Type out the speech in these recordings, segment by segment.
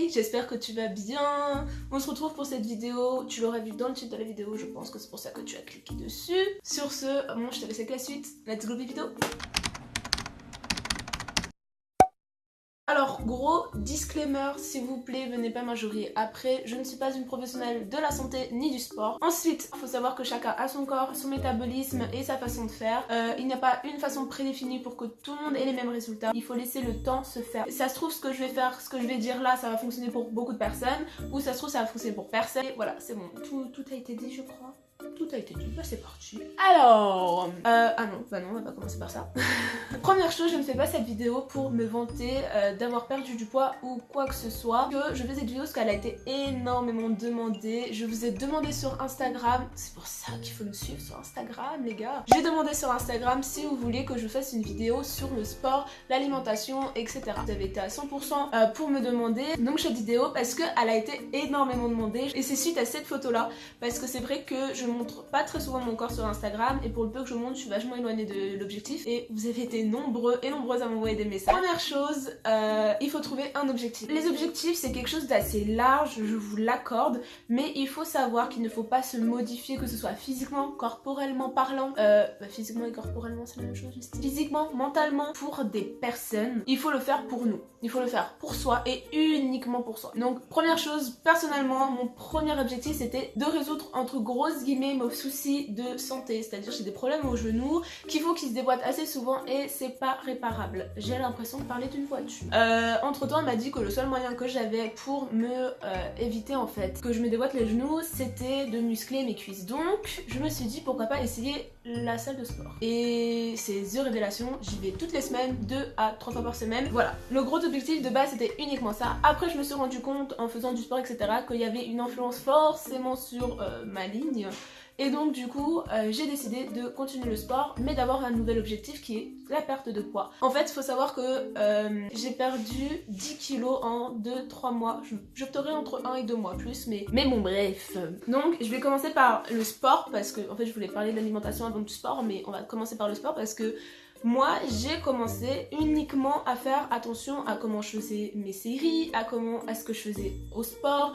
Camille, j'espère que tu vas bien. On se retrouve pour cette vidéo, tu l'auras vu dans le titre de la vidéo, je pense que c'est pour ça que tu as cliqué dessus. Sur ce, bon, je te laisse avec la suite, let's go vidéo. Alors gros disclaimer, s'il vous plaît, venez pas m'injurier après, je ne suis pas une professionnelle de la santé ni du sport. Ensuite, il faut savoir que chacun a son corps, son métabolisme et sa façon de faire. Il n'y a pas une façon prédéfinie pour que tout le monde ait les mêmes résultats. Il faut laisser le temps se faire. Ça se trouve, ce que je vais faire, ce que je vais dire là, ça va fonctionner pour beaucoup de personnes, ou ça se trouve, ça va fonctionner pour personne. Et voilà, c'est bon, tout a été dit, je crois. Tout a été dit, bah c'est parti. Alors, ah non, bah non, on va pas commencer par ça. Première chose, je ne fais pas cette vidéo pour me vanter d'avoir perdu du poids ou quoi que ce soit. Que je fais cette vidéo parce qu'elle a été énormément demandée. Je vous ai demandé sur Instagram, c'est pour ça qu'il faut nous suivre sur Instagram les gars. J'ai demandé sur Instagram si vous vouliez que je fasse une vidéo sur le sport, l'alimentation, etc. Vous avez été à 100% pour me demander donc cette vidéo parce qu'elle a été énormément demandée. Et c'est suite à cette photo là, parce que c'est vrai que je montre pas très souvent mon corps sur Instagram et pour le peu que je montre, je suis vachement éloignée de l'objectif et vous avez été nombreux et nombreuses à m'envoyer des messages. Première chose, il faut trouver un objectif. Les objectifs, c'est quelque chose d'assez large, je vous l'accorde, mais il faut savoir qu'il ne faut pas se modifier, que ce soit physiquement, corporellement parlant, physiquement et corporellement c'est la même chose, juste. Physiquement, mentalement, pour des personnes, il faut le faire pour nous. Il faut le faire pour soi et uniquement pour soi. Donc première chose, personnellement, mon premier objectif c'était de résoudre entre grosses guillemets mes soucis de santé, c'est-à-dire j'ai des problèmes au genou qu'il faut qu'ils se déboîtent assez souvent et c'est pas réparable. J'ai l'impression de parler d'une voiture. Entre temps, elle m'a dit que le seul moyen que j'avais pour me éviter en fait que je me déboîte les genoux, c'était de muscler mes cuisses. Donc je me suis dit pourquoi pas essayer la salle de sport. Et c'est The Révélation, j'y vais toutes les semaines, 2 à 3 fois par semaine. Voilà, le gros objectif de base c'était uniquement ça. Après je me suis rendu compte en faisant du sport etc qu'il y avait une influence forcément sur ma ligne. Et donc du coup, j'ai décidé de continuer le sport, mais d'avoir un nouvel objectif qui est la perte de poids. En fait, il faut savoir que j'ai perdu 10 kilos en 2-3 mois. J'opterais entre 1 et 2 mois plus, mais bon bref. Donc je vais commencer par le sport, parce que en fait je voulais parler de l'alimentation avant du sport, mais on va commencer par le sport parce que moi, j'ai commencé uniquement à faire attention à comment je faisais mes séries, à ce que je faisais au sport,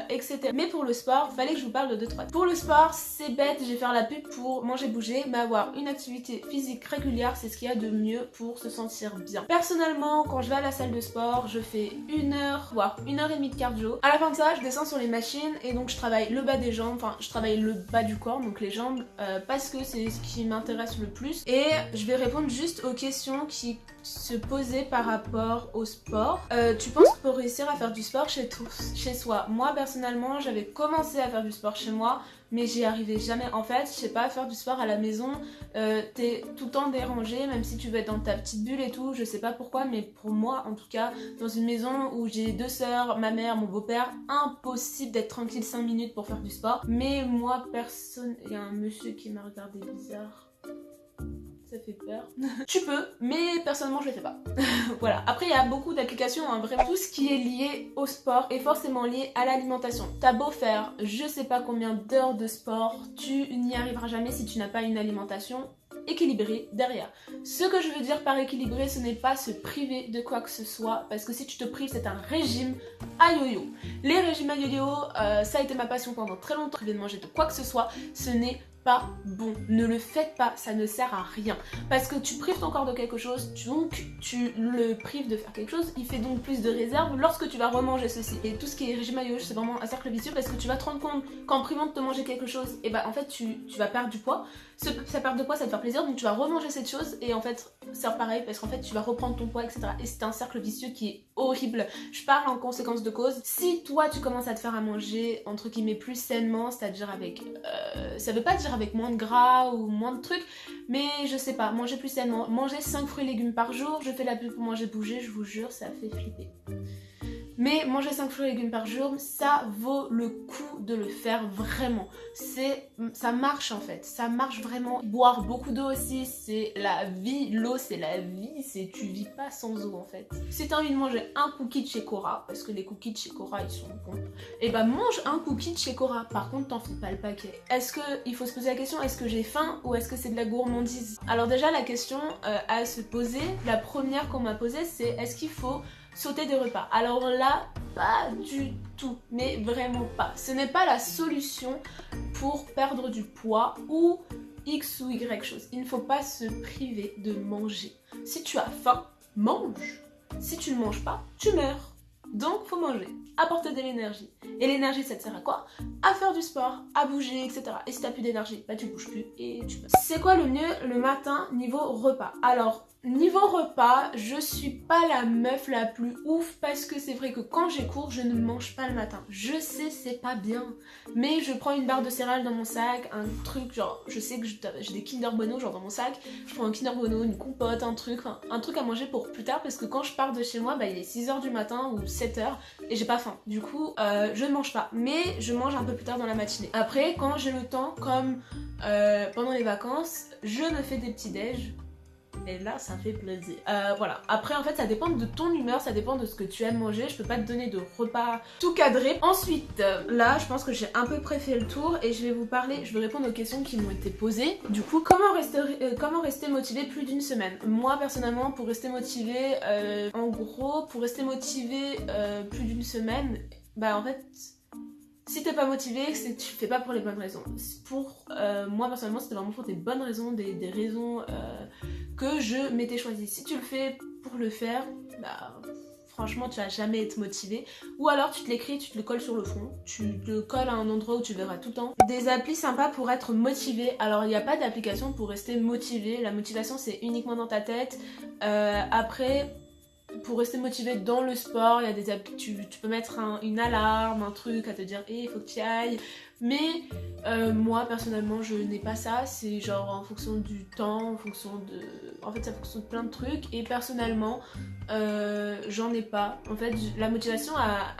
etc. Mais pour le sport, fallait que je vous parle de 2-3. Pour le sport, c'est bête, je vais faire la pub pour manger, bouger, mais avoir une activité physique régulière, c'est ce qu'il y a de mieux pour se sentir bien. Personnellement, quand je vais à la salle de sport, je fais 1 heure, voire 1h30 de cardio. À la fin de ça, je descends sur les machines et donc je travaille le bas des jambes, enfin je travaille le bas du corps, donc les jambes, parce que c'est ce qui m'intéresse le plus. Et je vais répondre juste aux questions qui se posaient par rapport au sport. Tu penses que pour réussir à faire du sport chez soi? Moi personnellement j'avais commencé à faire du sport chez moi mais j'y arrivais jamais. En fait je sais pas, faire du sport à la maison t'es tout le temps dérangé, même si tu veux être dans ta petite bulle et tout, je sais pas pourquoi, mais pour moi en tout cas, dans une maison où j'ai 2 sœurs, ma mère, mon beau-père, impossible d'être tranquille 5 minutes pour faire du sport. Mais moi personne, il y a un monsieur qui m'a regardé bizarre. Ça fait peur. Tu peux, mais personnellement je le fais pas. Voilà. Après il y a beaucoup d'applications, hein, vraiment. Tout ce qui est lié au sport est forcément lié à l'alimentation. T'as beau faire je sais pas combien d'heures de sport, tu n'y arriveras jamais si tu n'as pas une alimentation équilibrée derrière. Ce que je veux dire par équilibré, ce n'est pas se priver de quoi que ce soit, parce que si tu te prives, c'est un régime à yo-yo. Les régimes à yo-yo, ça a été ma passion pendant très longtemps. Priver de manger de quoi que ce soit, ce n'est pas bon. Ne le faites pas, ça ne sert à rien. Parce que tu prives ton corps de quelque chose, donc tu le prives de faire quelque chose, il fait donc plus de réserve lorsque tu vas remanger ceci. Et tout ce qui est régime à yo-yo, c'est vraiment un cercle vicieux parce que tu vas te rendre compte qu'en privant de te manger quelque chose, et bah en fait tu vas perdre du poids. Sa perte de poids ça te fait plaisir, donc tu vas remanger cette chose et en fait c'est pareil parce qu'en fait tu vas reprendre ton poids, etc. Et c'est un cercle vicieux qui est horrible. Je parle en conséquence de cause. Si toi tu commences à te faire à manger entre guillemets plus sainement, c'est-à-dire avec ça veut pas dire avec moins de gras ou moins de trucs, mais je sais pas, manger plus sainement, manger 5 fruits et légumes par jour, je fais la pub pour manger bouger, je vous jure ça fait flipper. Mais manger 5 fruits et légumes par jour, ça vaut le coup de le faire vraiment. Ça marche en fait, ça marche vraiment. Boire beaucoup d'eau aussi, c'est la vie. L'eau c'est la vie, tu vis pas sans eau en fait. Si t'as envie de manger un cookie de chez Cora, parce que les cookies de chez Cora ils sont bons, et bah mange un cookie de chez Cora. Par contre t'en fais pas le paquet. Est-ce que, il faut se poser la question, est-ce que j'ai faim ou est-ce que c'est de la gourmandise? Alors déjà la question à se poser, la première qu'on m'a posée c'est est-ce qu'il faut sauter des repas? Alors là, pas du tout, mais vraiment pas. Ce n'est pas la solution pour perdre du poids ou X ou Y chose. Il ne faut pas se priver de manger. Si tu as faim, mange. Si tu ne manges pas, tu meurs. Donc faut manger, apporter de l'énergie. Et l'énergie, ça te sert à quoi? À faire du sport, à bouger, etc. Et si t'as plus d'énergie, bah tu bouges plus et tu meurs. C'est quoi le mieux le matin niveau repas? Alors, niveau repas, je suis pas la meuf la plus ouf parce que c'est vrai que quand j'ai cours, je ne mange pas le matin. Je sais, c'est pas bien, mais je prends une barre de céréales dans mon sac, un truc genre, je sais que j'ai des Kinder Bueno genre dans mon sac, je prends un Kinder Bueno, une compote, un truc à manger pour plus tard parce que quand je pars de chez moi, bah il est 6h du matin ou 7h et j'ai pas faim. Du coup, je ne mange pas, mais je mange un peu plus tard dans la matinée. Après, quand j'ai le temps, comme pendant les vacances, je me fais des petits déj. Et là, ça fait plaisir. Voilà. Après, en fait, ça dépend de ton humeur, ça dépend de ce que tu aimes manger. Je peux pas te donner de repas tout cadré. Ensuite, là, je pense que j'ai à peu près fait le tour et je vais vous parler, je vais répondre aux questions qui m'ont été posées. Du coup, comment rester motivé plus d'une semaine? Moi, personnellement, pour rester motivé, en gros, pour rester motivé plus d'une semaine, bah en fait... Si t'es pas motivé, c'est que tu fais pas pour les bonnes raisons. Pour moi personnellement, c'était vraiment pour des bonnes raisons, des raisons que je m'étais choisie. Si tu le fais pour le faire, bah franchement tu vas jamais être motivé. Ou alors tu te l'écris, tu te le colles sur le front, tu te le colles à un endroit où tu verras tout le temps. Des applis sympas pour être motivé. Alors il n'y a pas d'application pour rester motivé. La motivation c'est uniquement dans ta tête. Après... Pour rester motivé dans le sport, il y a des applis, tu peux mettre une alarme, un truc à te dire il faut que tu y ailles. Mais moi personnellement je n'ai pas ça, c'est genre en fonction du temps, en fonction de... En fait ça fonctionne de plein de trucs et personnellement j'en ai pas. En fait la motivation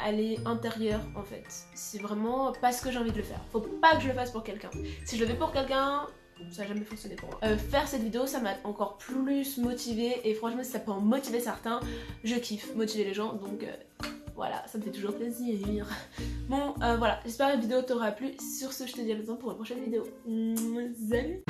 elle est intérieure en fait. C'est vraiment parce que j'ai envie de le faire. Faut pas que je le fasse pour quelqu'un. Si je le fais pour quelqu'un... Ça n'a jamais fonctionné pour moi. Faire cette vidéo, ça m'a encore plus motivée et franchement, si ça peut en motiver certains, je kiffe motiver les gens donc voilà, ça me fait toujours plaisir. Bon, voilà, j'espère que la vidéo t'aura plu. Sur ce, je te dis à bientôt pour une prochaine vidéo. Salut!